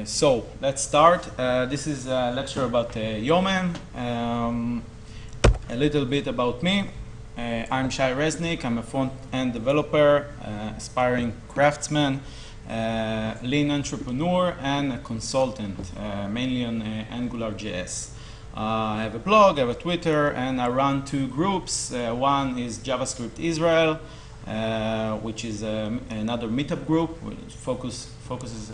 So let's start. This is a lecture about Yeoman. A little bit about me. I'm Shai Reznik. I'm a front-end developer, aspiring craftsman, lean entrepreneur, and a consultant, mainly on Angular.js. I have a blog, I have a Twitter, and I run two groups. One is JavaScript Israel, which is another Meetup group, which focuses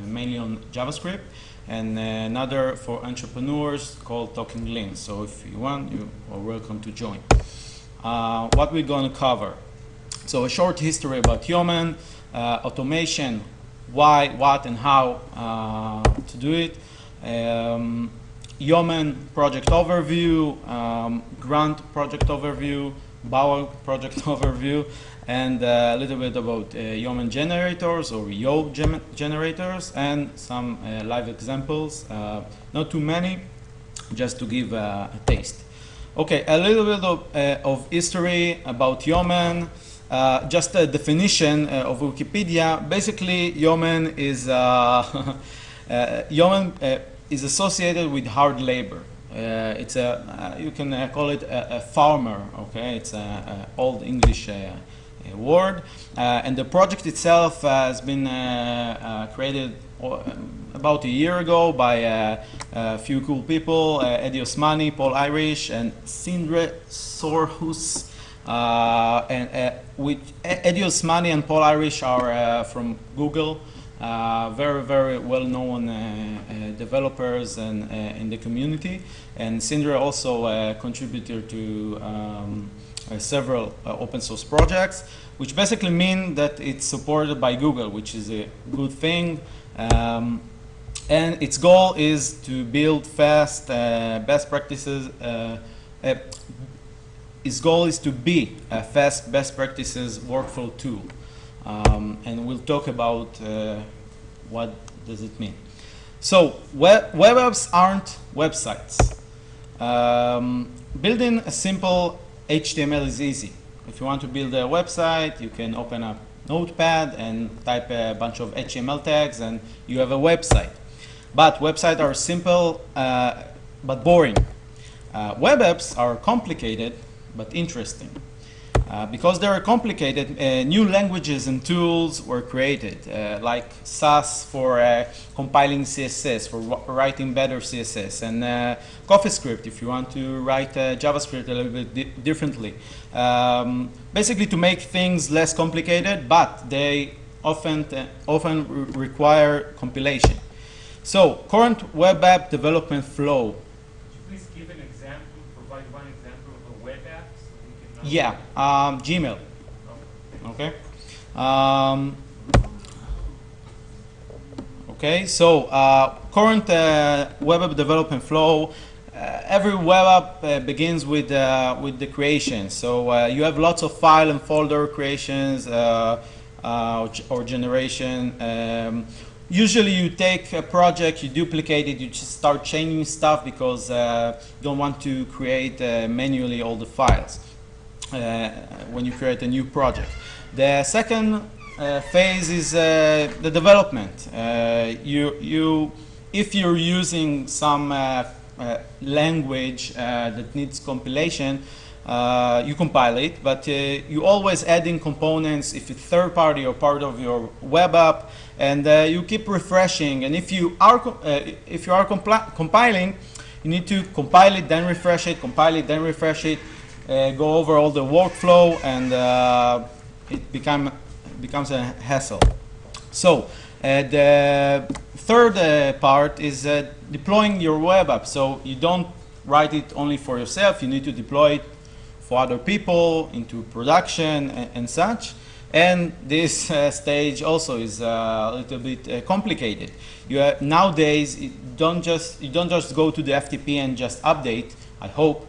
mainly on JavaScript, and another for entrepreneurs called Talking Lean. So if you want, you are welcome to join. What we're going to cover. So a short history about Yeoman, automation, why, what, and how to do it. Yeoman project overview, Grunt project overview, Bower project overview, and a little bit about Yeoman generators or Yo generators, and some live examples. Not too many, just to give a taste. Okay, a little bit of history about Yeoman. Just a definition of Wikipedia. Basically, Yeoman is is associated with hard labor. It's you can call it a farmer. Okay, it's an old English word, and the project itself has been created about a year ago by a few cool people: Eddie Osmani, Paul Irish, and Sindre Sorhus. With Eddie Osmani and Paul Irish are from Google. Very well-known developers and in the community, and Sindre also a contributor to several open source projects, which basically mean that it's supported by Google, which is a good thing. And its goal is to build fast best practices. Its goal is to be a fast best practices workflow tool. And we'll talk about what does it mean. So web apps aren't websites. Building a simple HTML is easy. If you want to build a website, you can open up Notepad and type a bunch of HTML tags and you have a website. But websites are simple but boring. Web apps are complicated but interesting. Because they are complicated, new languages and tools were created, like Sass for compiling CSS, for writing better CSS, and CoffeeScript if you want to write JavaScript a little bit differently. Basically to make things less complicated, but they often require compilation. So current web app development flow. Please give an example, provide one example of a web app so we can know. Yeah, Gmail. Okay. Okay, so current web app development flow. Every web app begins with the creation. So you have lots of file and folder creations or generation. Usually you take a project, you duplicate it, you just start changing stuff because you don't want to create manually all the files when you create a new project. The second phase is the development. If you're using some language that needs compilation, you compile it, but you always add in components if it's third party or part of your web app, and you keep refreshing. And if you are compiling, you need to compile it, then refresh it, compile it, then refresh it, go over all the workflow, and it becomes a hassle. So the third part is deploying your web app. So you don't write it only for yourself, you need to deploy it for other people into production and such. And this stage also is a little bit complicated. Nowadays you don't just go to the FTP and just update. I hope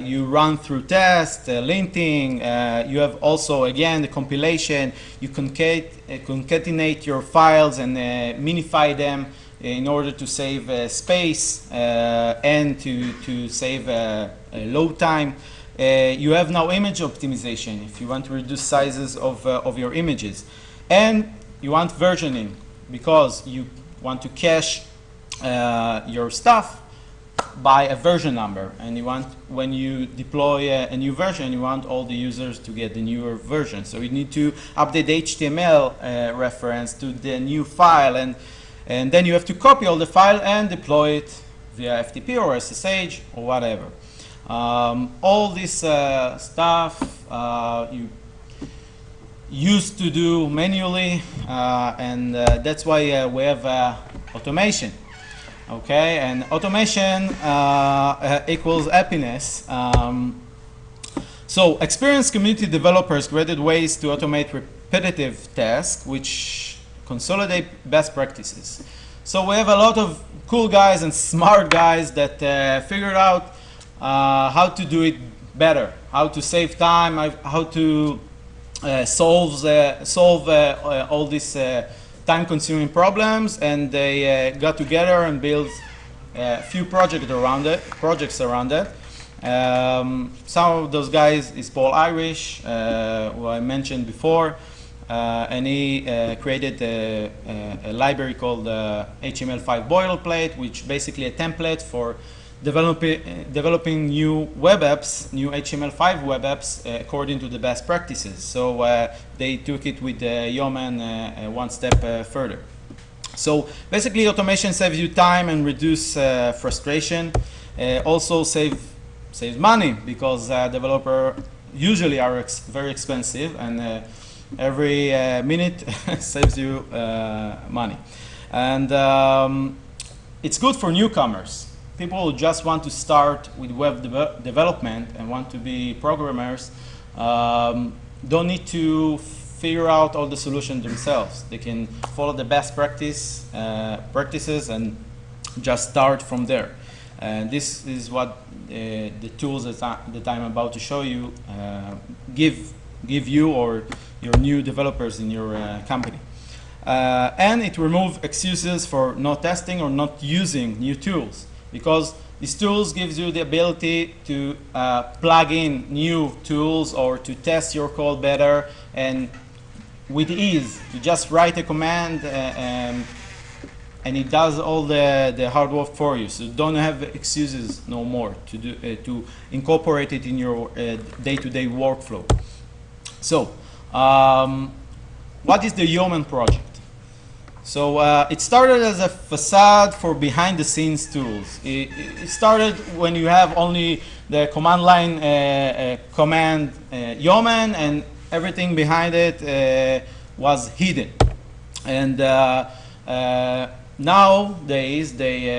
you run through tests, linting. You have also again the compilation. You concatenate your files and minify them in order to save space and to save load time. You have now image optimization if you want to reduce sizes of your images. And you want versioning because you want to cache your stuff by a version number, and you want, when you deploy a new version, you want all the users to get the newer version. So you need to update the HTML reference to the new file, and then you have to copy all the file and deploy it via FTP or SSH or whatever. All this stuff you used to do manually, and that's why we have automation. Okay, and automation equals happiness. So experienced community developers created ways to automate repetitive tasks which consolidate best practices. So we have a lot of cool guys and smart guys that figured out how to do it better, how to save time, how to solve all these time-consuming problems, and they got together and built a few projects around it. Some of those guys is Paul Irish, who I mentioned before, and he created a library called HTML5 boilerplate, which basically a template for developing new web apps, new HTML5 web apps according to the best practices. So they took it with Yeoman one step further. So basically automation saves you time and reduce frustration. Also saves money, because developers usually are very expensive, and every minute saves you money. And it's good for newcomers. People who just want to start with web development and want to be programmers don't need to figure out all the solutions themselves. They can follow the best practices and just start from there. And this is what the tools that I'm about to show you give you or your new developers in your company. And it removes excuses for not testing or not using new tools, because these tools gives you the ability to plug in new tools or to test your code better, and with ease. You just write a command and it does all the hard work for you. So you don't have excuses no more to do to incorporate it in your day-to-day workflow. So what is the Yeoman Project? So it started as a facade for behind-the-scenes tools. It started when you have only the command line command Yeoman, and everything behind it was hidden. And nowadays they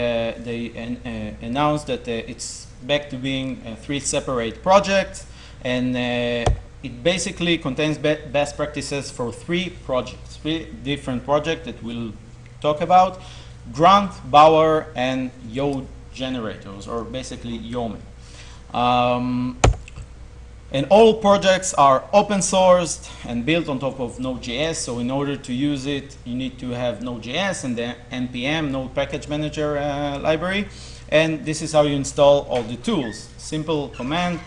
announced that it's back to being 3 separate projects, and it basically contains best practices for 3 different projects that we'll talk about: Grunt, Bower, and Yo generators, or basically Yeoman. And all projects are open sourced and built on top of Node.js. So in order to use it, you need to have Node.js and the NPM, Node Package Manager library. And this is how you install all the tools. Simple command.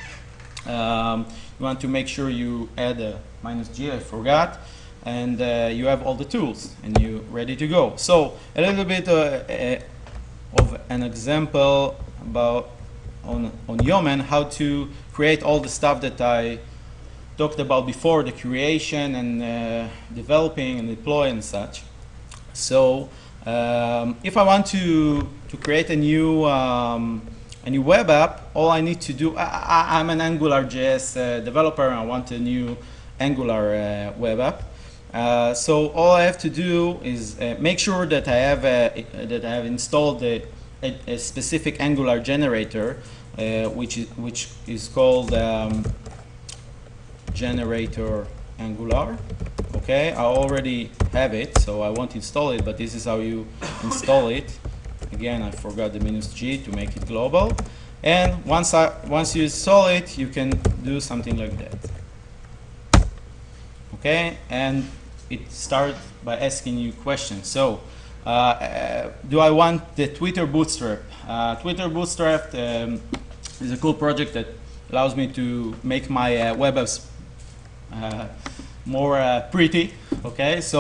You want to make sure you add a -g, I forgot, and you have all the tools and you're ready to go. So a little bit of an example about on Yeoman, how to create all the stuff that I talked about before, the creation and developing and deploy and such. So if I want to create a new web app, all I need to do, I'm an AngularJS developer, and I want a new Angular web app. So all I have to do is make sure that I have installed a specific Angular generator, which is called generator Angular. Okay, I already have it, so I won't install it, but this is how you install it. Again, I forgot the -g to make it global. And once you install it, you can do something like that. Okay, and it starts by asking you questions. So, do I want the Twitter Bootstrap? Twitter Bootstrap is a cool project that allows me to make my web apps more pretty. Okay, so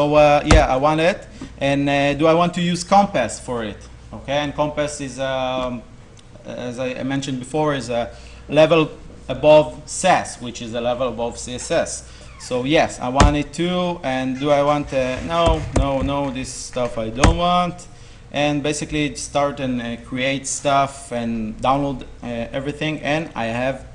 yeah, I want it, And do I want to use Compass for it? Okay, and Compass is, as I mentioned before, is a level above Sass, which is a level above CSS. So yes, I want it to, and do I want, no, this stuff I don't want. And basically start and create stuff and download everything, and I have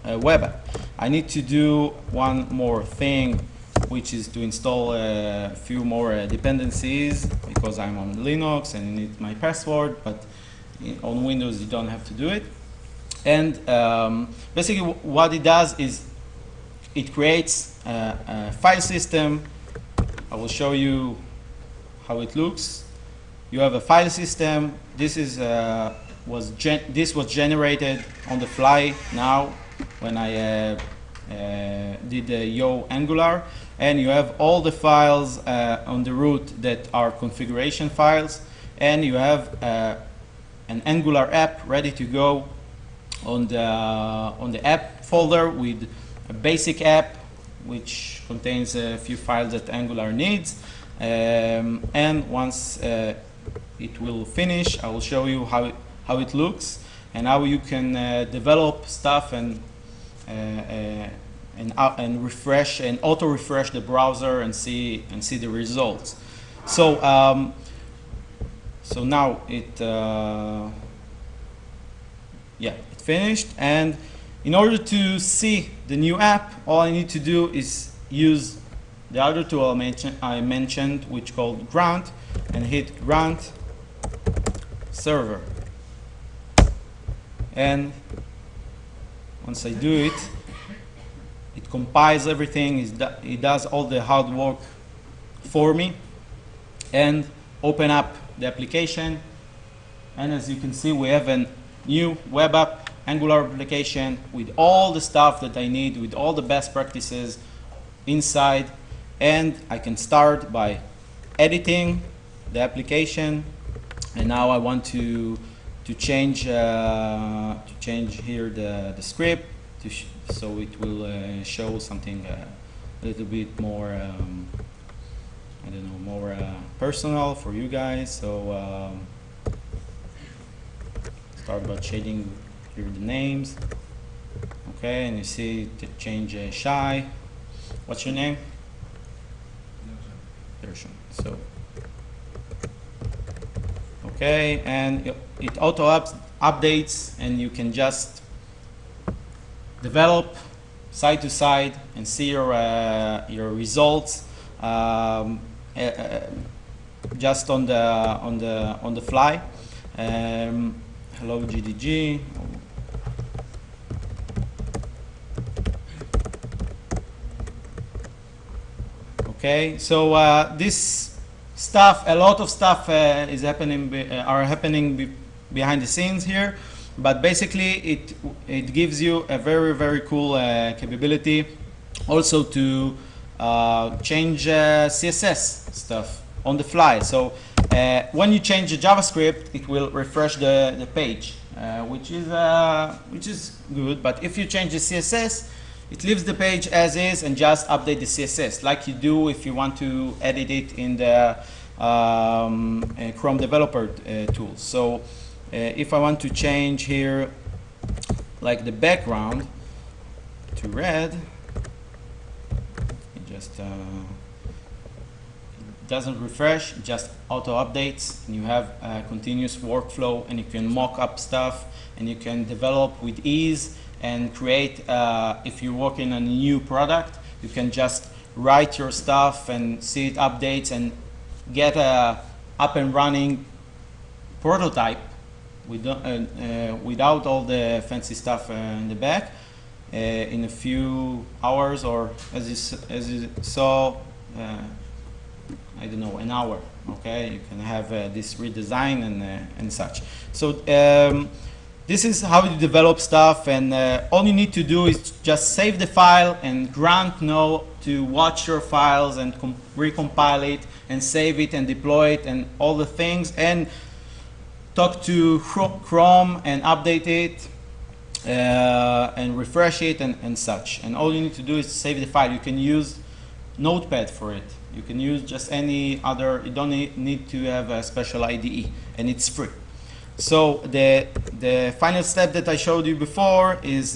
a web app. I need to do one more thing, which is to install a few more dependencies, because I'm on Linux and I need my password, but on Windows you don't have to do it. And basically what it does is it creates a file system. I will show you how it looks. You have a file system. This is this was generated on the fly now when I did the Yo Angular, and you have all the files on the root that are configuration files, and you have an Angular app ready to go on the app folder with a basic app which contains a few files that Angular needs. And once it will finish, I will show you how it looks and how you can develop stuff and refresh and auto refresh the browser and see the results. So so now it it finished, and in order to see the new app, all I need to do is use the other tool I mentioned, which called Grunt, and hit Grunt Server. And once I do it, it compiles everything, it does all the hard work for me, and open up the application. And as you can see, we have a new web app, Angular application with all the stuff that I need, with all the best practices inside. And I can start by editing the application. And now I want to change here the script so it will show something a little bit more I don't know, more personal for you guys. So start by shading here the names. Okay, and you see to change Shai. What's your name? So okay, and it auto updates, and you can just develop side to side and see your results just on the fly. Hello GDG. Okay, so this stuff, a lot of stuff is happening, behind the scenes here, but basically it gives you a very cool capability also to change CSS stuff on the fly. So when you change the JavaScript, it will refresh the page, which is good. But if you change the CSS, it leaves the page as is and just update the CSS, like you do if you want to edit it in the Chrome developer tools. So if I want to change here, like the background to red, it just doesn't refresh, it just auto updates, and you have a continuous workflow, and you can mock up stuff, and you can develop with ease and create, if you're working on a new product, you can just write your stuff and see it updates and get a up and running prototype without all the fancy stuff in the back in a few hours, or as you saw, I don't know, an hour. Okay, you can have this redesign and such. So this is how you develop stuff, and all you need to do is just save the file and Grunt know to watch your files and recompile it and save it and deploy it and all the things, and talk to Chrome and update it and refresh it and such. And all you need to do is save the file. You can use notepad for it. You can use just any other, you don't need to have a special IDE, and it's free. So the final step that I showed you before is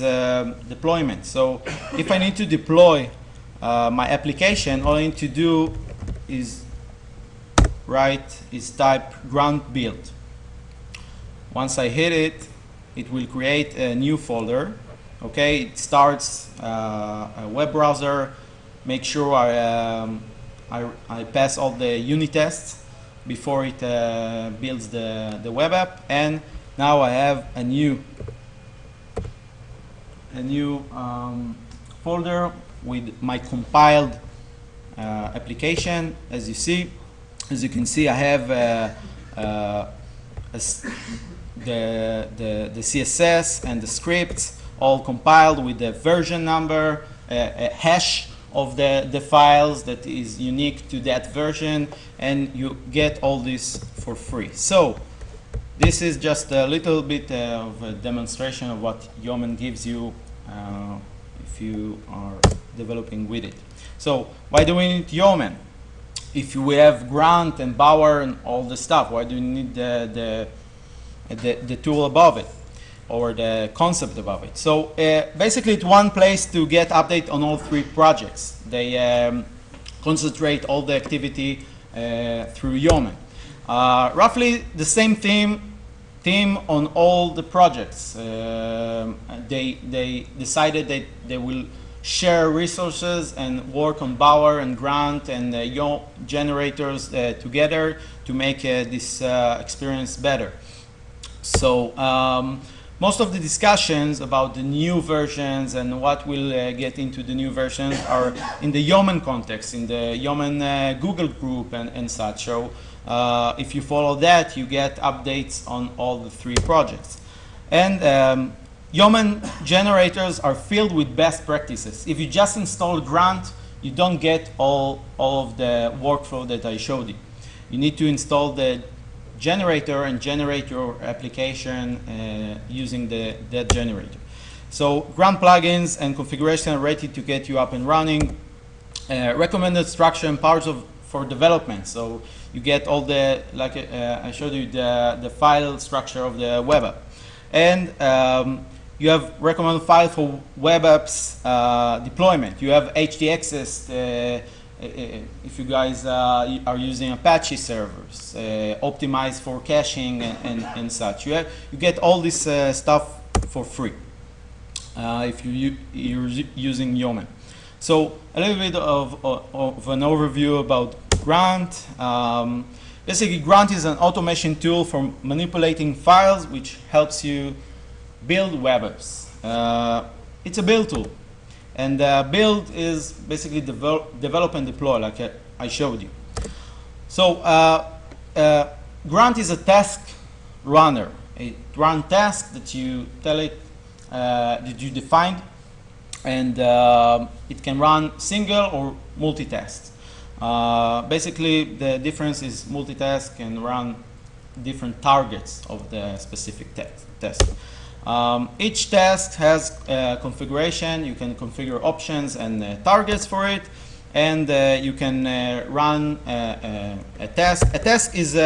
deployment. So if I need to deploy my application, all I need to do is type grunt build. Once I hit it, it will create a new folder. Okay, it starts a web browser. Make sure I pass all the unit tests before it builds the web app, and now I have a new folder with my compiled application. As you can see, I have the CSS and the scripts all compiled with the version number, a hash of the files that is unique to that version, and you get all this for free. So this is just a little bit of a demonstration of what Yeoman gives you if you are developing with it. So why do we need Yeoman? If we have Grunt and Bower and all the stuff, why do you need the tool above it, or the concept above it? So basically it's one place to get update on all three projects. They concentrate all the activity through Yeoman. Roughly the same theme on all the projects. They decided that they will share resources and work on Bower and Grunt and generators together to make this experience better. So most of the discussions about the new versions and what will get into the new versions are in the Yeoman context, in the Yeoman Google group and such. So if you follow that, you get updates on all the three projects. And Yeoman generators are filled with best practices. If you just install Grunt, you don't get all of the workflow that I showed you. You need to install the generator and generate your application using that generator. So Grunt plugins and configuration are ready to get you up and running. Recommended structure and powers for development. So you get all the, like I showed you, the file structure of the web app. And you have recommended file for Webapps deployment. You have HTXs if you guys are using Apache servers, optimized for caching and such. You get all this stuff for free if you're using Yeoman. So a little bit of an overview about Grunt. Basically, Grunt is an automation tool for manipulating files, which helps you build web apps. It's a build tool. And build is basically develop and deploy, like I showed you. So Grunt is a task runner. It runs tasks that you tell it, that you define, and it can run single or multitask. Basically, the difference is multitask can run different targets of the specific task. Each task has configuration. You can configure options and targets for it, and you can run a task. A task is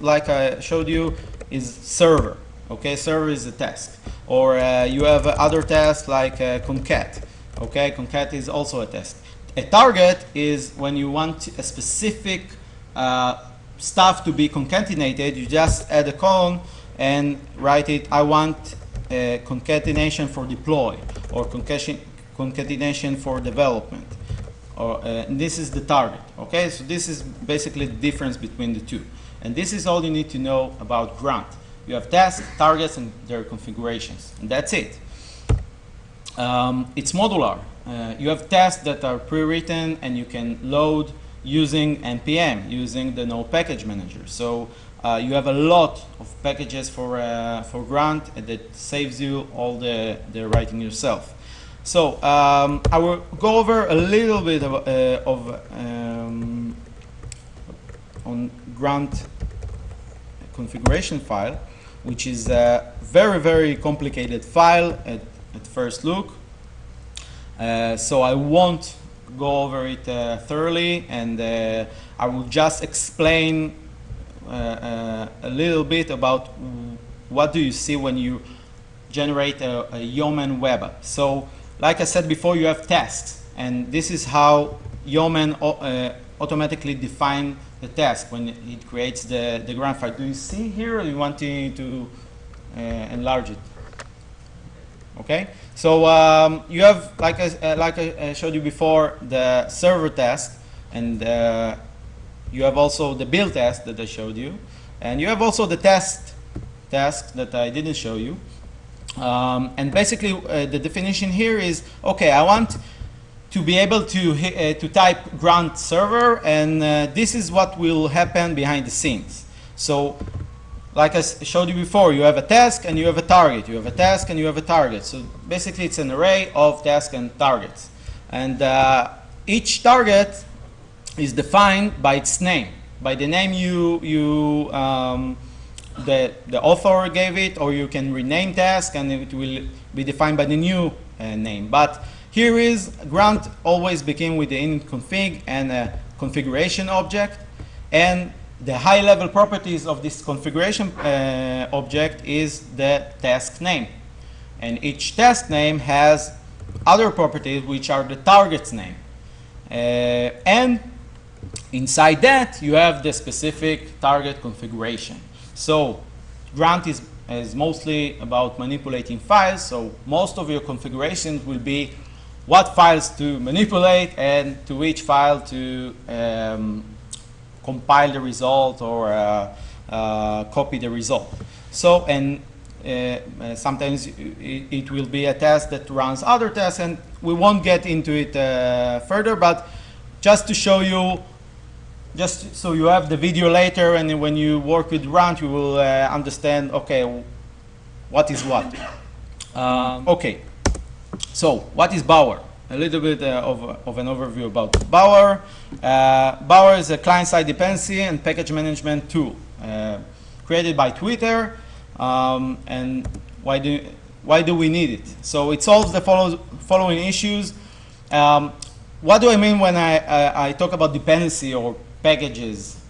like I showed you, is server. Okay, server is a task. Or you have other tasks like concat. Okay, concat is also a task. A target is when you want a specific stuff to be concatenated. You just add a colon and write it, I want a concatenation for deploy, or concatenation for development. Or this is the target. Okay, so this is basically the difference between the two. And this is all you need to know about Grunt. You have tasks, targets, and their configurations. And that's it. It's modular. You have tasks that are pre-written and you can load using NPM, using the Node Package Manager. So you have a lot of packages for Grunt that saves you all the writing yourself. So I will go over a little bit on Grunt configuration file, which is a very, very complicated file at first look. So I won't go over it thoroughly, and I will just explain a little bit about what do you see when you generate a Yeoman web app. So like I said before, you have tasks, and this is how Yeoman automatically define the task when it creates the Grunt file. Do you see here, or you want to enlarge it? Okay, so you have, like I showed you before, the server task, and you have also the build task that I showed you, and you have also the test task that I didn't show you. And basically, the definition here is, okay, I want to be able to type Grunt server, and this is what will happen behind the scenes. So, like I showed you before, you have a task and you have a target. You have a task and you have a target. So basically, it's an array of tasks and targets. And each target is defined by its name, by the name the author gave it, or you can rename task and it will be defined by the new name. But here is Grunt always begin with the init config and a configuration object, and the high-level properties of this configuration object is the task name. And each task name has other properties which are the target's name. And inside that, you have the specific target configuration. So Grunt is mostly about manipulating files, so most of your configurations will be what files to manipulate and to which file to compile the result or copy the result. So, and sometimes it will be a task that runs other tasks, and we won't get into it further, but just to show you, just so you have the video later, and when you work with Grunt, you will understand, okay, what is what. Okay, so what is Bower? A little bit of an overview about Bower. Bower is a client-side dependency and package management tool created by Twitter. And why do we need it? So it solves the following issues. What do I mean when I talk about dependency or packages?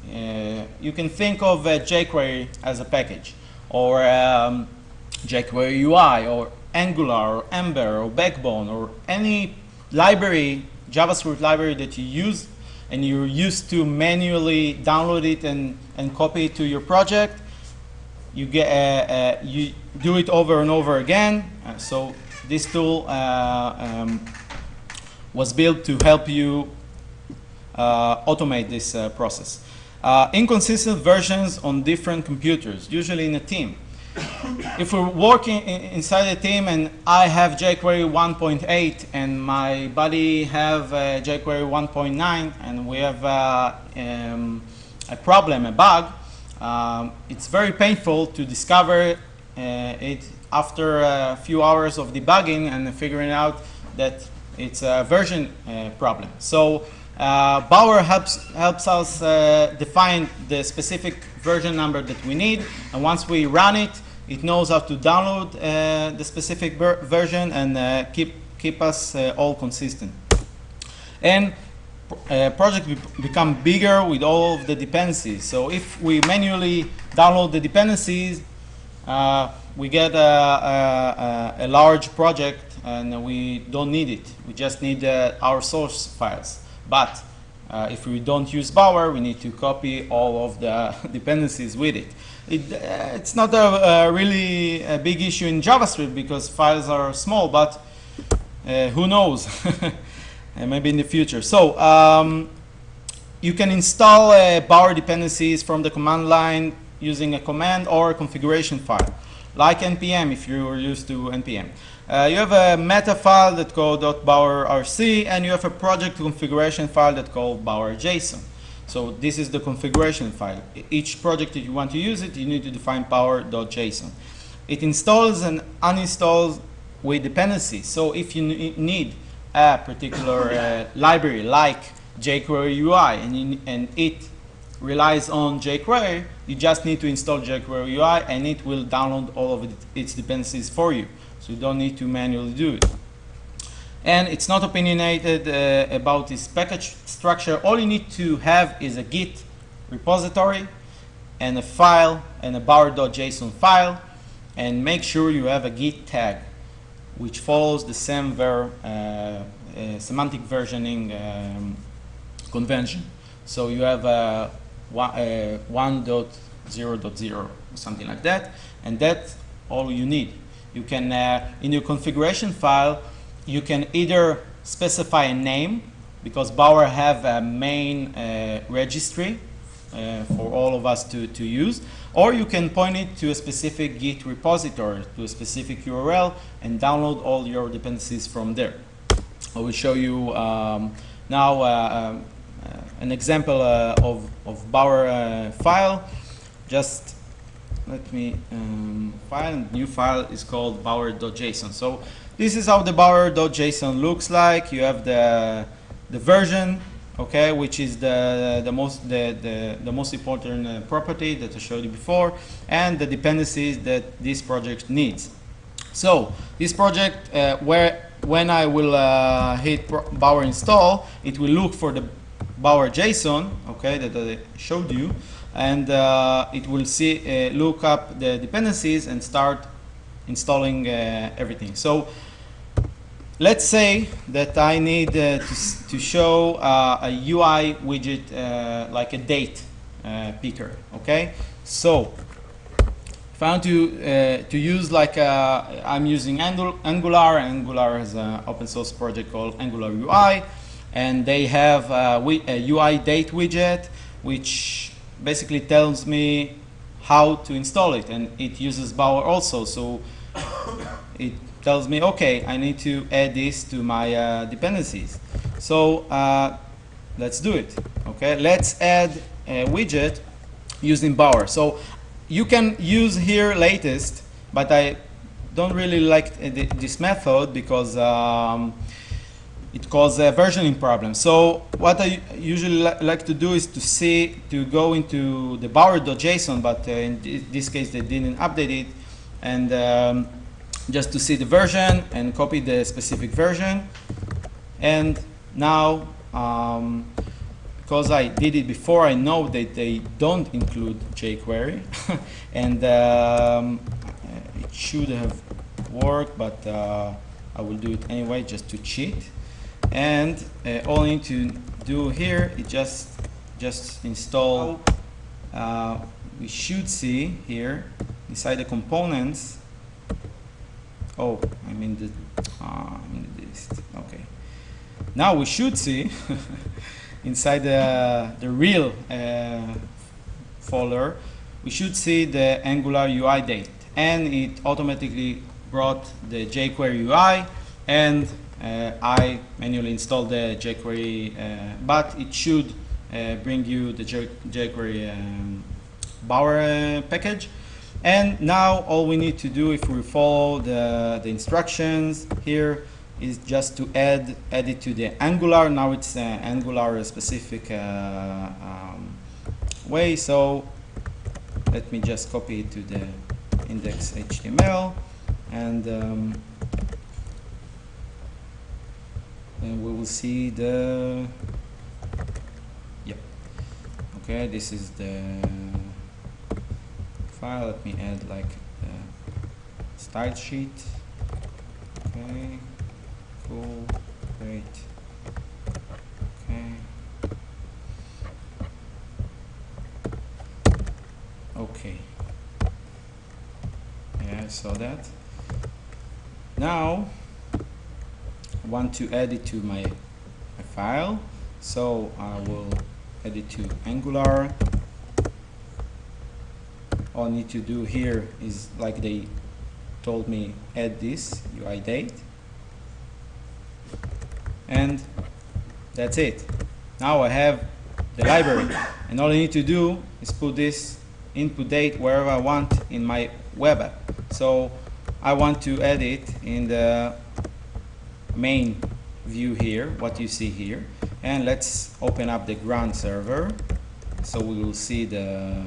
You can think of jQuery as a package, or jQuery UI, or Angular, or Ember, or Backbone, or any library, JavaScript library that you use, and you're used to manually download it and copy it to your project. You do it over and over again. So this tool was built to help you automate this process. Inconsistent versions on different computers, usually in a team. If we're working inside a team and I have jQuery 1.8 and my buddy have jQuery 1.9, and we have a problem, a bug, it's very painful to discover it after a few hours of debugging and figuring out that it's a version problem. So Bower helps us define the specific version number that we need, and once we run it, it knows how to download the specific version and keep us all consistent. And project become bigger with all of the dependencies. So if we manually download the dependencies, we get a large project and we don't need it. We just need our source files. But if we don't use Bower, we need to copy all of the dependencies with it. It's not really a big issue in JavaScript because files are small, but who knows? Maybe in the future. So you can install Bower dependencies from the command line using a command or a configuration file, like npm if you're used to npm. You have a meta file that called .bower.rc, and you have a project configuration file that called bower.json. So this is the configuration file. Each project that you want to use it, you need to define bower.json. It installs and uninstalls with dependencies. So if you need a particular library like jQuery UI and it relies on jQuery, you just need to install jQuery UI and it will download all of its dependencies for you. So you don't need to manually do it. and it's not opinionated about this package structure. All you need to have is a Git repository and a file and a bower.json file, and make sure you have a Git tag which follows the same semantic versioning convention. So you have 1.0.0 or something like that, and that's all you need. You can, in your configuration file, you can either specify a name, because Bower have a main registry for all of us to use, or you can point it to a specific Git repository, to a specific URL, and download all your dependencies from there. I will show you now an example of Bower file. Just let me new file is called bower.json. So this is how the bower.json looks like. You have the version, okay, which is the most important property that I showed you before, and the dependencies that this project needs. So this project, when I will hit Bower install, it will look for the Bower JSON, okay, that I showed you, and it will look up the dependencies and start installing everything. So let's say that I need to show a UI widget like a date picker, okay? So if I want to use like I'm using Angular. Angular has an open source project called Angular UI, and they have a UI date widget which basically tells me how to install it, and it uses Bower also. So it tells me, okay, I need to add this to my dependencies. So let's do it. Okay, let's add a widget using Bower. So you can use here latest, but I don't really like this method because it causes a versioning problem. So what I usually like to do is to go into the bower.json, but in this case they didn't update it, and just to see the version and copy the specific version. And now, because I did it before, I know that they don't include jQuery, and it should have worked, but I will do it anyway just to cheat. And all I need to do here is just install. We should see here inside the components. Oh, I'm in the list. Okay. Now we should see inside the real folder, we should see the Angular UI date, and it automatically brought the jQuery UI, and I manually installed the jQuery, but it should bring you the jQuery Bower package. And now all we need to do, if we follow the instructions here, is just to add it to the Angular. Now it's Angular specific way. So let me just copy it to the index.html, and then we will see the, yep. Okay, this is the file. Let me add like the style sheet. Okay, cool, great. Okay. Okay. Yeah, I saw that. Now I want to add it to my file, so I will add it to Angular. All I need to do here is, like they told me, add this UI date, and that's it. Now I have the library, and all I need to do is put this input date wherever I want in my web app. So I want to add it in the main view here, what you see here, and let's open up the Grunt server so we will see the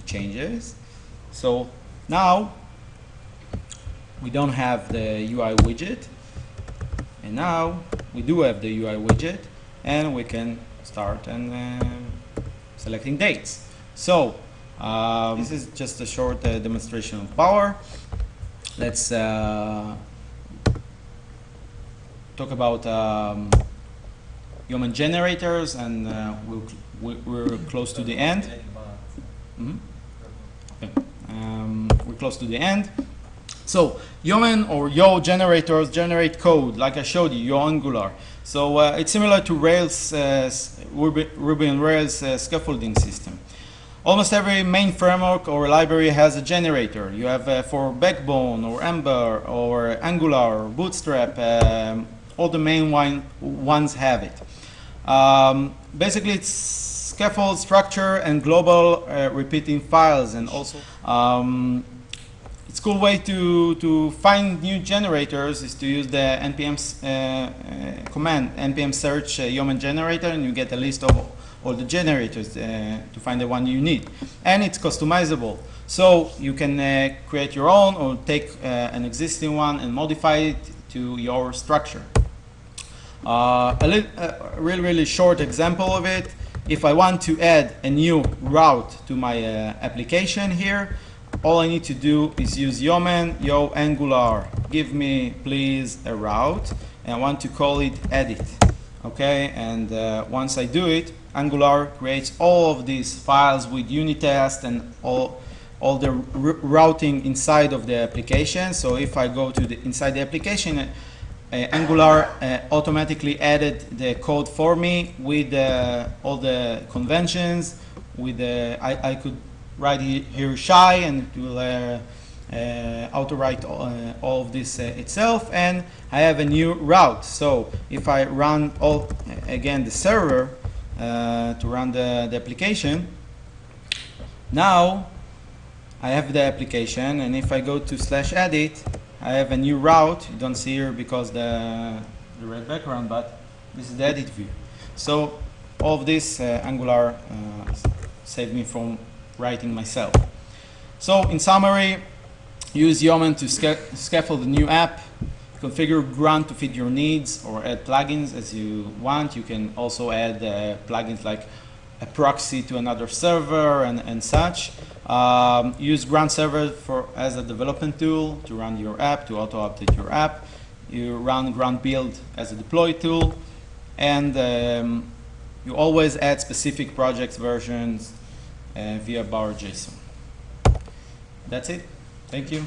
changes. So now we don't have the UI widget, And now we do have the UI widget, and we can start and selecting dates. So this is just a short demonstration of Bower. Let's talk about Yeoman generators, and we're close to the end. Okay. We're close to the end. So Yeoman or Yo generators generate code, like I showed you, Yo Angular. So it's similar to Rails, Ruby on Rails scaffolding system. Almost every main framework or library has a generator. You have for Backbone or Ember or Angular or Bootstrap, all the main ones have it. Basically, it's scaffold structure and global repeating files, and also it's a cool way to find new generators is to use the npm command npm search Yeoman generator, and you get a list of all the generators to find the one you need. And it's customizable, so you can create your own or take an existing one and modify it to your structure. A really short example of it: if I want to add a new route to my application here, all I need to do is use Yeoman, Yo Angular, give me please a route, and I want to call it edit. Okay, and once I do it, Angular creates all of these files with unit tests and all the routing inside of the application. So if I go to inside the application, Angular automatically added the code for me with all the conventions. With I could write here Shai, and it will auto-write all of this itself, and I have a new route. So if I run again the server to run the application, now I have the application, and if I go to /edit, I have a new route. You don't see here because the red background, but this is the edit view. So all of this Angular saved me from writing myself. So in summary, use Yeoman to scaffold a new app, configure Grunt to fit your needs, or add plugins as you want. You can also add plugins like a proxy to another server and such. Use Grunt server as a development tool to run your app, to auto-update your app. You run Grunt build as a deploy tool, and you always add specific project versions via Bower JSON. That's it. Thank you.